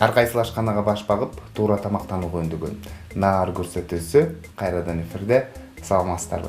Ар кайсыл ашканага баш багып, туура тамактанууга үндөгөн Наар көрсөтүүсү кайрадан эфирде. Саламатсыздарбы?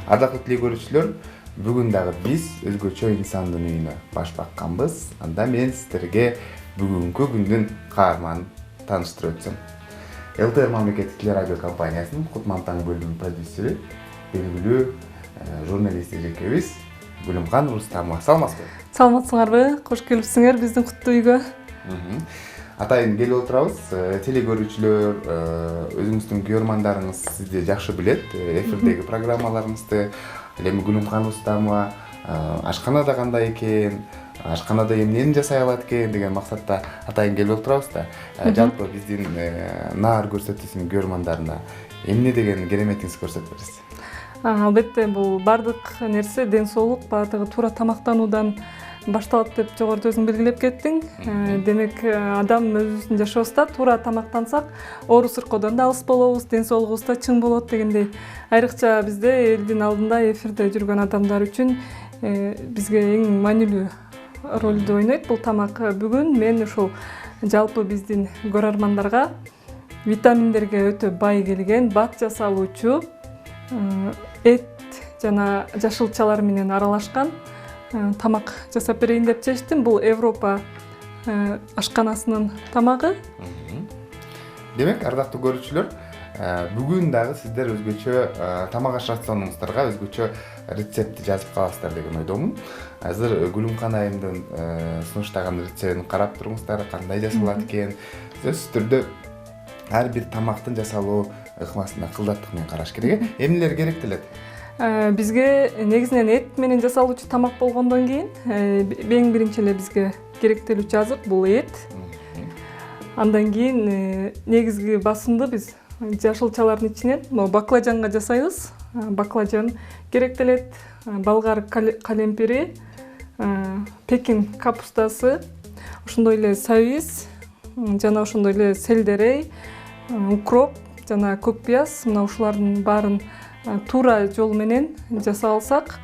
Ардактуу телекөрүүчүлөр, бүгүн дагы биз өзгөчө инсандын үйүнө баш бакканбыз. Анда мен сиздерге бүгүнкү күндүн каарманын тааныштырып өтсөм. ЛТР мамлекеттик телерадио компаниясынын Кутмантаң бөлүмүнүн продюсеру, белгилүү журналист эжекебиз Гүлүмкан Рустамова. Саламатсызбы? Саламатсыңарбы? Кош келипсиңер биздин куттуу үйгө. Атайын келип отурабыз. Телекөрүүчүлөр, өзүңүздүн көрөрмандарыңыз сизди жакшы билет. Эфирдеги программаларыңызды, эми Гүлүмкан Рустамова ашканада кандай экен, ашканада эмнени жасай алат экен деген максатта атайын келип отурабыз да. Жалпы биздин Наар көрсөтүүсүнүн көрөрмандарына эмне деген кереметиңизди көрсөтүп бересиз? Албетте, бул бардык нерсе ден соолук, бардыгы туура тамактануудан башталат деп жогоруда өзүң белгилеп кеттиң. Демек, адам өзүбүздүн жашообузда туура тамактансак, оору сыркоодон да алыс болобуз, ден соолугубуз да чың болот дегендей. Айрыкча бизде элдин алдында эфирде жүргөн адамдар үчүн бизге эң маанилүү ролду ойнойт бул тамак. Бүгүн мен ушул жалпы биздин көрөрмандарга витаминдерге өтө бай келген бат жасалуучу эт жана жашылчалар менен аралашкан тамак жасап берейин деп чечтим. Бул Европа ашканасынын тамагы. Демек, ардактуу көрүүчүлөр, бүгүн дагы сиздер өзгөчө тамак аш рационуңуздарга өзгөчө рецептти жазып каласыздар деген ойдомун. Азыр Гүлүмкан айымдын сунуштаган рецептин карап туруңуздар, кандай жасалат экен. Сөзсүз түрдө ар бир тамактын жасалуу ыкмасына кылдаттык менен караш керек. Эмнелер керектелет? Бизге негизинен эт менен жасалуучу тамак болгондон кийин эң биринчи эле бизге керектелүүчү азык бул эт. Андан кийин негизги басымды биз жашылчалардын ичинен баклажанга жасайбыз. Баклажан керектелет, болгар калемпири, пекин капустасы, ошондой эле сабиз, жана ошондой эле сельдерей, укроп жана көк пияз. Мына ушулардын баарын туура жол менен жасап алсак,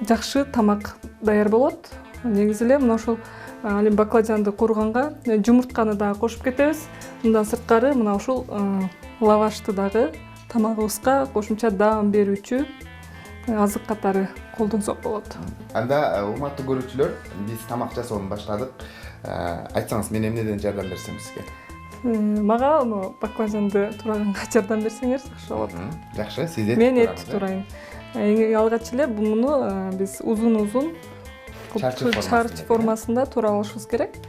жакшы тамак даяр болот. Негизи эле мына ушул баклажанды кууруганга жумуртканы дагы кошуп кетебиз. Мындан сырткары мына ушул лавашты дагы тамагыбызга кошумча даам берүүчү азык катары колдонсок болот. Анда урматтуу көрүүчүлөр, биз тамак жасоону баштадык. Айтсаңыз, мен эмнеден жардам берсем сизге? Мага баклажанды тураганга жардам берсеңер жакшы болот. Жакшы, сиз эт. Мен эт турайын. Эң алгач эле муну биз узун-узун чарчы формасында туура алышыбыз керек.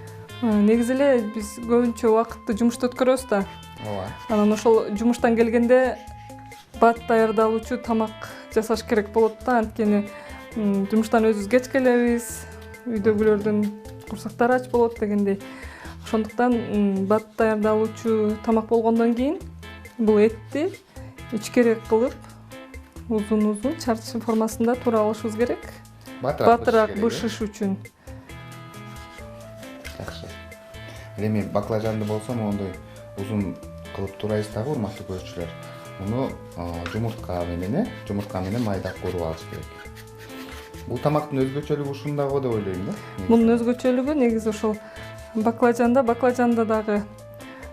Негизи эле биз көбүнчө убакытты жумушта өткөрөбүз да. Ооба. Анан ошол жумуштан келгенде бат даярдалуучу тамак жасаш керек болот да. Анткени жумуштан өзүбүз кеч келебиз, үйдөгүлөрдүн курсактары ач болот дегендей. Ошондуктан бат даярдалуучу тамак болгондон кийин бул этти ичкерээк кылып узун-узун чарчы формасында туура алышыбыз керек. Батыраак бышыш үчүн. Жакшы. Эми баклажанды болсо мондой узун кылып турайбыз дагы, урматтуу көрүүчүлөр. Муну жумуртка менен майда кууруп алыш керек. Бул тамактын өзгөчөлүгү ушунда го деп ойлойм да. Мунун өзгөчөлүгү негизи ошол баклажанда дагы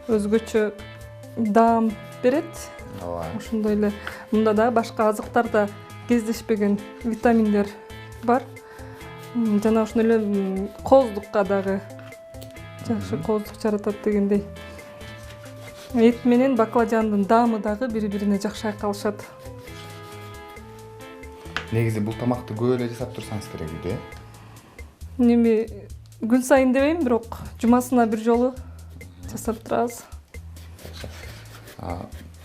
өзгөчө даам берет. Ооба. Ошондой эле мында дагы башка азыктарда кездешпеген витаминдер бар. Жана ошондой эле кооздукка дагы жакшы кооздук жаратат дегендей. Эт менен баклажандын даамы дагы бири-бирине жакшы айкалышат. Негизи бул тамакты көп эле жасап турсаңыз керек үйдө. Эми күн сайын дебейм, бирок жумасына бир жолу жасап турабыз.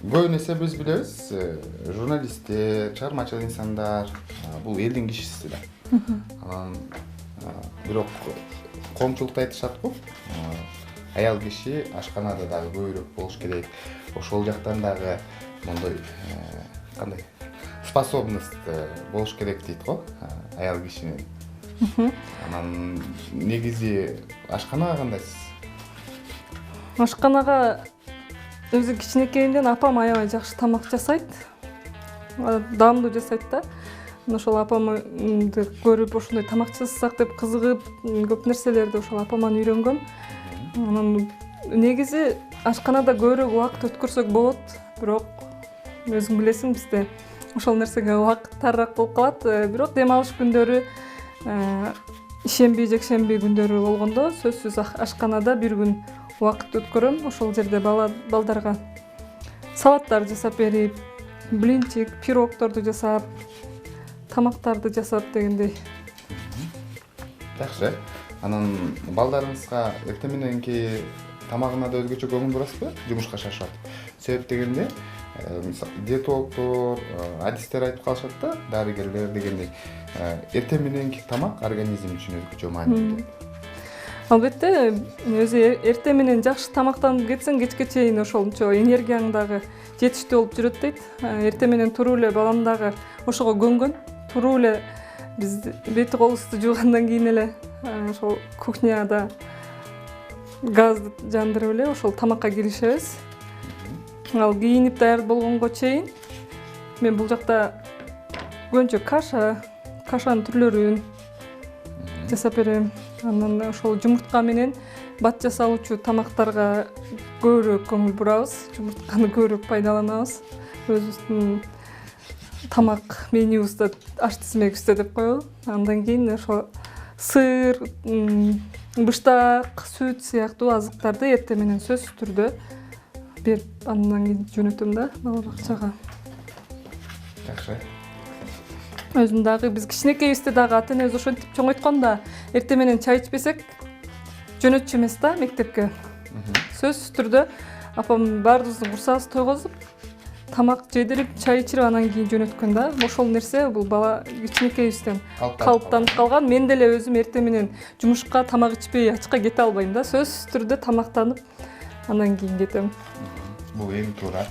Көбүн эсе биз билебиз, журналисттер, чыгармачыл инсандар бул элдин кишиси да. Анан бирок коомчулукта айтышат го, аял киши ашканада дагы көбүрөөк болуш керек. Ошол жактан дагы мондой кандай способность болуш керек дейт го, аял кишинин. Анан негизи ашканага кандайсыз? Ашканага өзү кичинекейинден апам аябай жакшы тамак жасайт. Даамдуу жасайт да. Ошол апамды көрүп ошондой тамак жасасак деп кызыгып, көп нерселерди ошол апаман үйрөнгөм. Анан негизи ашканада көбүрөөк убакыт өткөрсөк болот, бирок өзүң билесиң бизде ошол нерсеге убакыт тарыраак болуп калат. Бирок дем алыш күндөрү, ишемби, жекшемби күндөрү болгондо сөзсүз ашканада бир күн убакыт өткөрөм. Ошол жерде балдарга салаттар жасап берип, блинчик, пирогторду жасап, тамактарды жасап дегендей. Жакшы. Анан балдарыңызга эртең мененки тамагына да өзгөчө көңүл бурасызбы? Жумушка шашат. Себеп дегенде, диетологдор, адистер айтып калышат да, дарыгерлер дегендей, эртең мененки тамак организм үчүн өзгөчө маанилүү. Албетте, өзү эртең менен жакшы тамактанып кетсең, кечке чейин ошончо энергияң дагы жетиштүү болуп жүрөт дейт. Эртең менен туруп эле балам дагы ошого көнгөн. Туруп эле биз бети колубузду жуугандан кийин эле ошол кухняда газды жандырып эле ошол тамакка киришебиз. Ал кийинип даяр болгонго чейин мен бул жакта көбүнчө кашанын түрлөрүн жасап берем. Анан ошол жумуртка менен бат жасалуучу тамактарга көбүрөөк көңүл бурабыз. Жумуртканы көбүрөөк пайдаланабыз. Өзүбүздүн тамак менюбузда, аш тизмегибизде деп коелу. Андан кийин ошо сыр, быштак, сүт сыяктуу азыктарды эртең менен сөзсүз түрдө берип, андан кийин жөнөтөм да бала бакчага. Жакшы. Өзүм дагы биз кичинекейибизде дагы ата-энебиз ошентип чоңойткон да, эртең менен чай ичпесек жөнөтчү эмес да мектепке. Сөзсүз түрдө апам баарыбыздын курсагыбызды тойгозуп, тамак жедирип, чай ичирип, анан кийин жөнөткөн да. Ошол нерсе бул бала кичинекейибизден калыптанып калган. Мен деле өзүм эртең менен жумушка тамак ичпей ачка кете албайм да. Сөзсүз түрдө тамактанып, анан кийин кетем. Бул эң туура,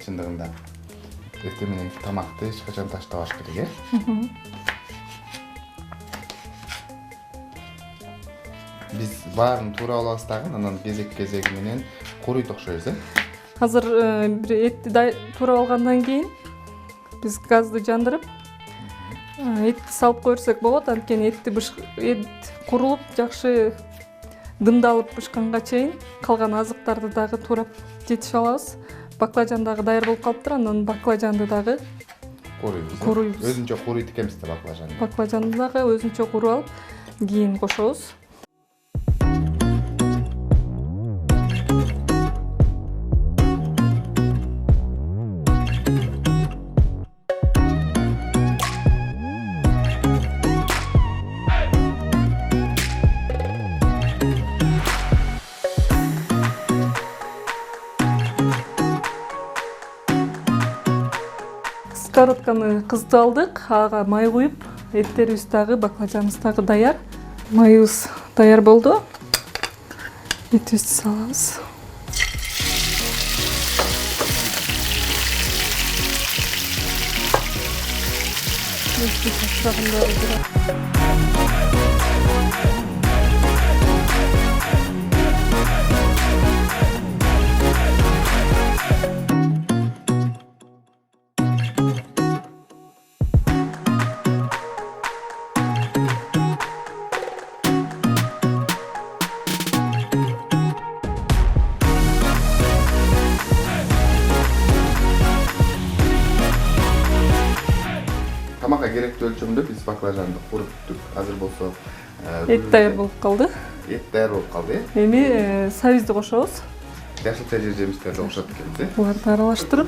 чындыгында. Эртең менен тамакты эч качан таштабаш керек, Биз баарын туура алабыз дагы, анан кезек менен куруйт окшойбуз, Азыр бир этти туура алгандан кийин биз газды жандырып, этти салып кое берсек болот. Анткени эт курулуп, жакшы дымдалып бышканга чейин калган азыктарды дагы туурап жетише алабыз. Баклажан дагы даяр болуп калыптыр, анан баклажанды дагы куруйбуз. Өзүнчө курuyт экенбиз да баклажанды. Баклажанды дагы өзүнчө куруп алып, кийин кошобуз. Сковородканы кыздытып алдык, ага май куюп, эттерибиз дагы, баклажаныбыз дагы даяр. Майыбыз даяр болду. Этибизди салабыз. Тамакка керектүү өлчөмдө биз баклажанды куруп бүттүк. Азыр болсо Эт даяр болуп калды. Эт даяр болуп калды, Эми сабизди кошобуз. Жашыл жемиштерди окшоп кетти. Буларды аралаштырып,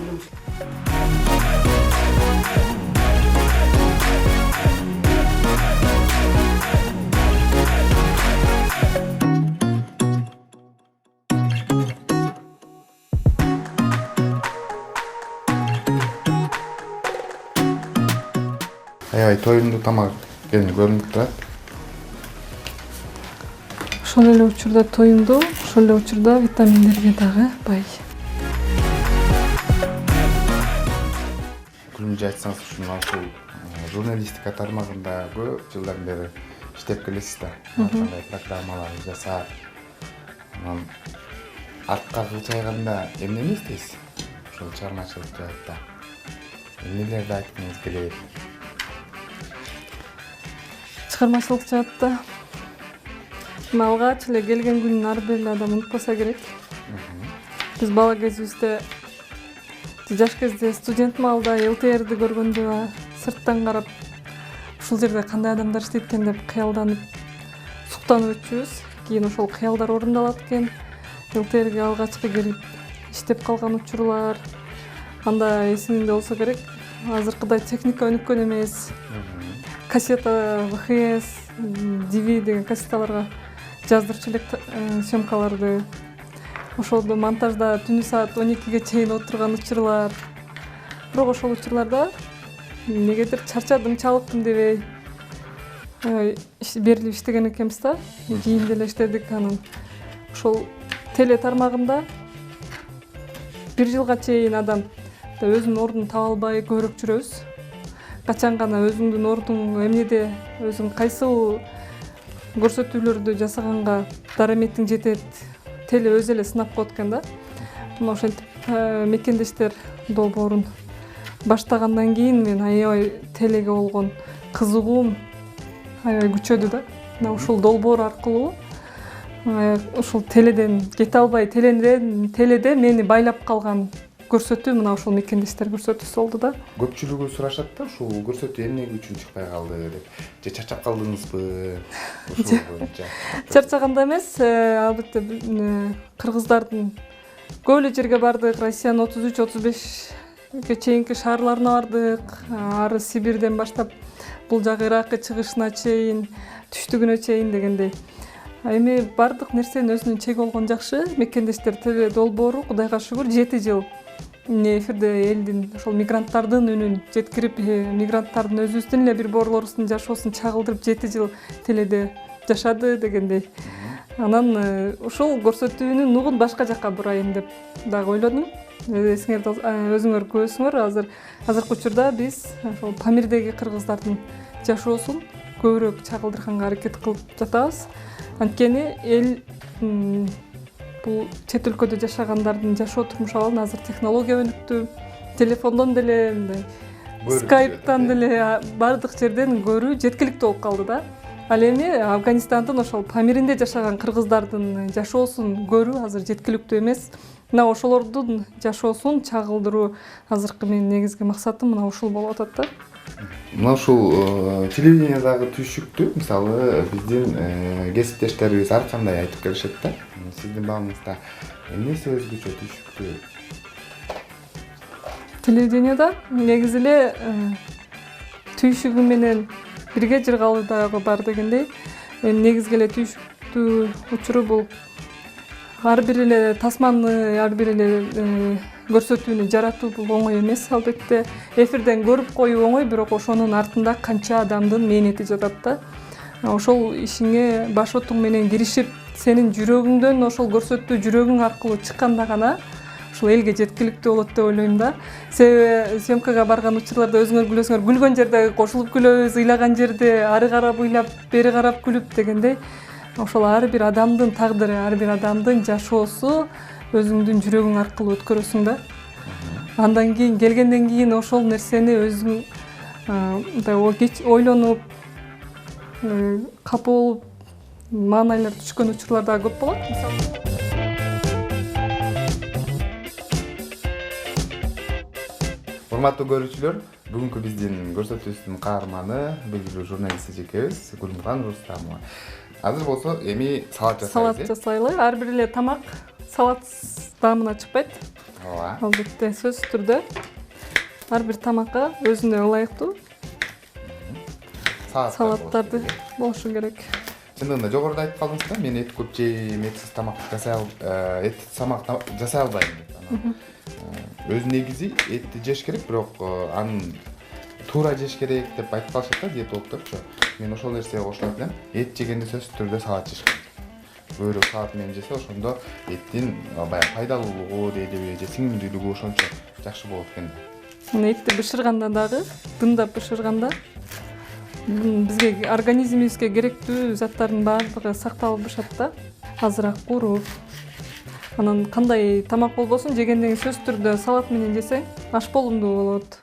Аябай тоюмдуу тамак экени көрүнүп турат. ошол эле учурда тоюмдуу, ошол эле учурда витаминдерге дагы бай. Күлүмжү айтсаңыз, ушул журналистика тармагында көп жылдан бери иштеп келесиз да. Кандай программалар жасап, анан артка кылчайганда эмнени эстейсиз? Ошол чыгармачылык жаатта эмнелерди айткыңыз келет? Чыгармачылык жаатта Алгач эле келген күнүн ар бир эле адам унутпаса керек. Биз бала кезибизде, жаш кезде студент маалда ЛТРди көргөндө сырттан карап ушул жерде кандай адамдар иштейт экен деп кыялданып, суктанып өтчүбүз. Кийин ошол кыялдар орундалат экен. ЛТРге алгачкы келип иштеп калган учурлар. Анда эсиңизде болсо керек, азыркыдай техника өнүккөн эмес. Кассета, ВХС, DV деген кассеталарга жаздырчу элек съемкаларды. Ошолду монтажда түнү саат 12ге чейин отурган учурлар. Бирок ошол учурларда негедир чарчадым, чалыктым дебей берилип иштеген экенбиз да. Кийин деле иштедик. Анан ошол теле тармагында 1 жылга чейин адам өзүнүн ордун таба албай көбүрөөк жүрөбүз. Качан гана өзүңдүн ордуң эмнеде, өзүң кайсыл көрсөтүүлөрдү жасаганга дараметиң жетет, теле өзү эле сынап коет экен да. Мына ошентип мекендештер долбоорун баштагандан кийин мен аябай телеге болгон кызыгуум аябай күчөдү да. Мына ушул долбоор аркылуу ушул теледен кете албай, теледе мени байлап калган көрсөтүү мына ушул мекендештер көрсөтүүсү болду да. Көпчүлүгү сурашат да, ушул көрсөтүү эмне үчүн чыкпай калды деп. Же чарчап калдыңызбы? Ушул боюнча. Чарчаганда эмес, албетте кыргыздардын көп эле жерге бардык. Россиянын 33-35ге чейинки шаарларына бардык. Ары Сибирден баштап бул жак Иракка чыгышына чейин, түштүгүнө чейин дегендей. Эми бардык нерсенин өзүнүн чеги болгон жакшы. Мекендештер теле долбоору Кудайга шүгүр 7 жыл эфирде элдин ошол мигранттардын үнүн жеткирип, мигранттардын өзүбүздүн эле бир борлорубуздун жашоосун чагылдырып 7 жыл теледе жашады дегендей. Анан ушул көрсөтүүнүн нугун башка жакка бурайын деп дагы ойлодум. Өзүңөр көрөсүңөр, азыркы учурда биз ошол Памирдеги кыргыздардын жашоосун көбүрөөк чагылдырганга аракет кылып жатабыз. Анткени эл бул чет өлкөдө жашагандардын жашоо турмуш абалын азыр технология өнүктү. Телефондон деле, мындай скайптан деле бардык жерден көрүү жеткиликтүү болуп калды да. Ал эми Афганистандын ошол Памиринде жашаган кыргыздардын жашоосун көрүү азыр жеткиликтүү эмес. Мына ошолордун жашоосун чагылдыруу азыркы менин негизги максатым мына ушул болуп атат да. Мына ушул телевидениядагы түйшүктү мисалы биздин кесиптештерибиз ар кандай айтып келишет да. Сиздин багыңызда эмнеси өзгөчө түйшүктүү? Телевиденияда негизи эле түйшүгү менен бирге жыргалуу дагы бар дегендей. Негизги эле түйшүктүү учуру бул ар бир эле тасманы, ар бир эле көрсөтүүнү жаратуу бул оңой эмес. Албетте эфирден көрүп коюу оңой, бирок ошонун артында канча адамдын мээнети жатат да. Ошол ишиңе баш отуң менен киришип, сенин жүрөгүңдөн ошол көрсөтүү жүрөгүң аркылуу чыкканда гана ушул элге жеткиликтүү болот деп ойлойм да. Себеби съемкага барган учурларда өзүңөр күлөсүңөр, күлгөн жерде кошулуп күлөбүз, ыйлаган жерде ары карап ыйлап, бери карап күлүп дегендей. Ошол ар бир адамдын тагдыры, ар бир адамдын жашоосу өзүңдүн жүрөгүң аркылуу өткөрөсүң да. Андан кийин келгенден кийин ошол нерсени өзүң мындай ойлонуп, капа болуп, маанайлар түшкөн учурлар да көп болот. Урматтуу көрүүчүлөр, бүгүнкү биздин көрсөтүүбүздүн каарманы белгилүү журналист эжекебиз Гүлмурган Рустамова. Азыр болсо эми салат жасайлы. Салат жасайлы. Ар бир эле тамак салат даамына чыкпайт. Ооба. Албетте сөзсүз түрдө ар бир тамакка өзүнө ылайыктуу салаттарды болушу керек. Чындыгында жогоруда айтып калдыңыз да, мен эт көп жейм, этсиз тамак жасай албайм деп. Өз негизи этти жеш керек, бирок анын туура жеш керек деп айтып калышат да диетологдорчу. Мен ошол нерсеге кошулат элем. Эт жегенде сөзсүз түрдө салат жеш керек. Көбүрөөк салат менен жесе, ошондо эттин баягы пайдалуулугу же сиңимдүүлүгү ошончо жакшы болот экен да. Этти бышырганда дагы, дымдап бышырганда бизге организмибизге керектүү заттардын баардыгы сакталып бышат да. Азыраак кууруп. Анан кандай тамак болбосун, жегенден кийин сөзсүз түрдө салат менен жесең, аш болумдуу болот.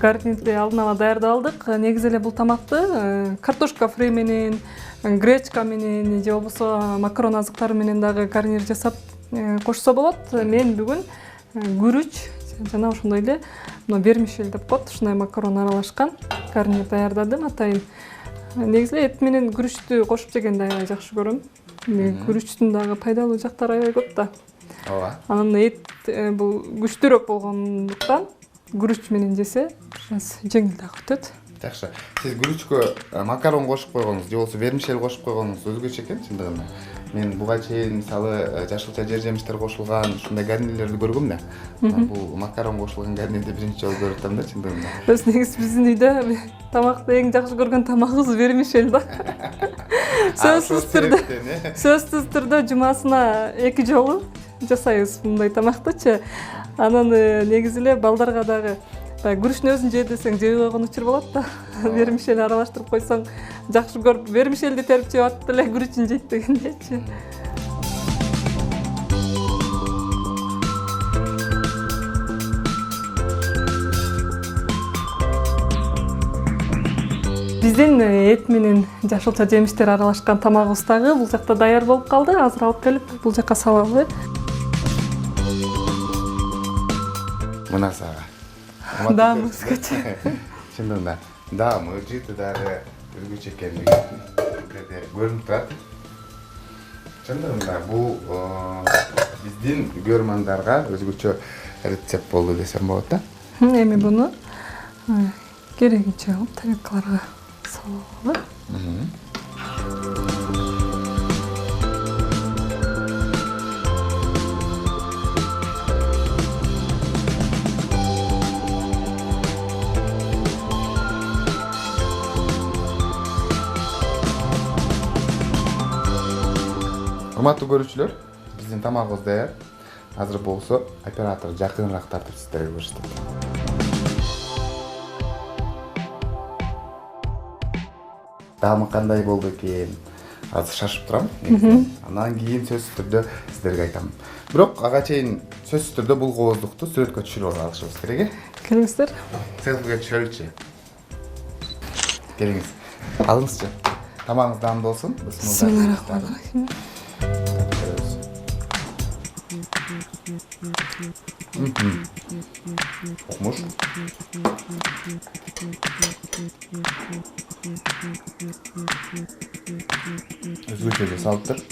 гарнирди алдын ала даярдап алдык. Негизи эле бул тамакты картошка фри менен, гречка менен же болбосо макарон азыктары менен дагы гарнир жасап кошсо болот. Мен бүгүн күрүч жана ошондой эле вермишель деп коет, ушундай макарон аралашкан гарнир даярдадым атайын. Негизи эт менен күрүчтү кошуп жегенди аябай жакшы көрөм. Күрүчтүн дагы пайдалуу жактары аябай көп да. Ооба. Анан эт бул күчтүүрөөк болгондуктан күрүч менен жесе жеңил дагы өтөт. Жакшы. Сиз күрүчкө макарон кошуп койгонуңуз же болбосо вермишель кошуп койгонуңуз өзгөчө экен чындыгында. Мен буга чейин мисалы жашылча жер жемиштер кошулган ушундай гарнирлерди көргөм да. Бул макарон кошулган гарнирди биринчи жолу көрүп атам да чындыгында. Негизи биздин үйдө тамакты эң жакшы көргөн тамагыбыз вермишель да. Сөзсүз түрдө жумасына 2 жолу жасайбыз мындай тамактычы. Анан негизи эле балдарга дагы күрүчтүн өзүн жей десең жей койгон учур болот да. Вермишель аралаштырып койсоң жакшы көрүп вермишельди терип жеп атып эле күрүчүн жейт дегендейчи. Биздин эт менен жашылча жемиштер аралашкан тамагыбыз дагы бул жакта даяр болуп калды. Азыр алып келип бул жака салалы. Мына сага. Даамы өзгөчө. Чындыгында даамы жыты дагы өзгөчө экендиги көрүнүп турат. Чындыгында бул биздин көрөрмандарга өзгөчө рецепт болду десем болот да. Эми буну керегинче кылып тарелкаларга салалы. Урматтуу көрүүчүлөр, биздин тамагыбыз даяр. Азыр болсо оператор жакыныраак тартып сиздерге көрсөтөт. Даамы кандай болду экен? Азыр шашып турам. Андан кийин сөзсүз түрдө сиздерге айтам. Бирок ага чейин сөзсүз түрдө бул кооздукту сүрөткө түшүрүп алышыбыз керек. Келиңиздер. Селфиге түшөлүчү. Келиңиз. Алыңызчы. Тамагыңыз даамдуу болсун. Бисмиллахиррахманиррахим. Окмуш. Өзгөчө эле салыптыр.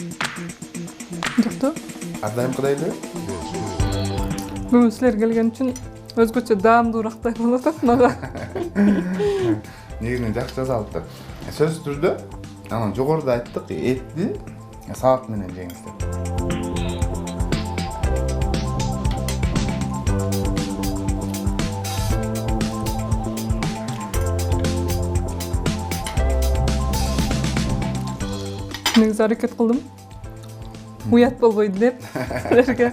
Жокто. Ар дайымкыдай эле. Бүгүн силер келген үчүн өзгөчө даамдуураактай болуп атат мага. Негизинен жакшы жасалыптыр. Сөзсүз түрдө анан жогоруда айттык, этти салат менен жеңиз деп. Негизи аракет кылдым. Уят болбойт деп силерге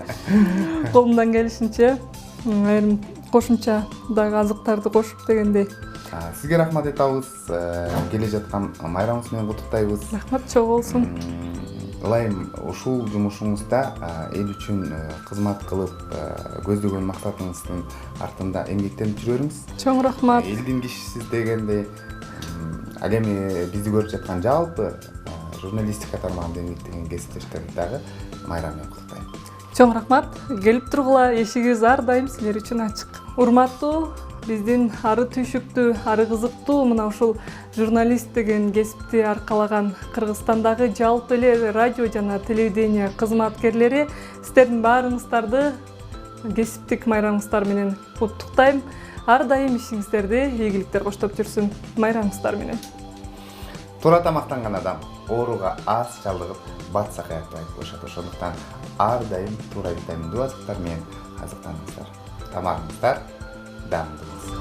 колумдан келишинче айрым кошумча дагы азыктарды кошуп дегендей. Сизге рахмат айтабыз. Келе жаткан майрамыңыз менен куттуктайбыз. Рахмат чогуу болсун. Ылайым ушул жумушуңузда эл үчүн кызмат кылып көздөгөн максатыңыздын артында эмгектенип жүрөңүз. Чоң рахмат. Элдин кишисиз дегенде ал эми бизди көрүп жаткан жалпы журналистика тармагында эмгектеген кесиптештерди дагы майрам менен куттуктайм. Чоң рахмат. Келип тургула, эшигибиз ар дайым силер үчүн ачык. Урматтуу биздин ары түйшүктүү, ары кызыктуу мына ушул журналист деген кесипти аркалаган Кыргызстандагы жалпы эле радио жана телевидение кызматкерлери сиздердин баарыңыздарды кесиптик майрамыңыздар менен куттуктайм. Ар дайым ишиңиздерди ийгиликтер коштоп жүрсүн. Майрамыңыздар менен. Туура тамактанган адам ооруга аз чалдыгып батса каякпайт болушат. Ошондуктан ар дайым туура витаминдүү азыктар менен азыктаныңыздар. Тамагыңыздар даамдуу болсун.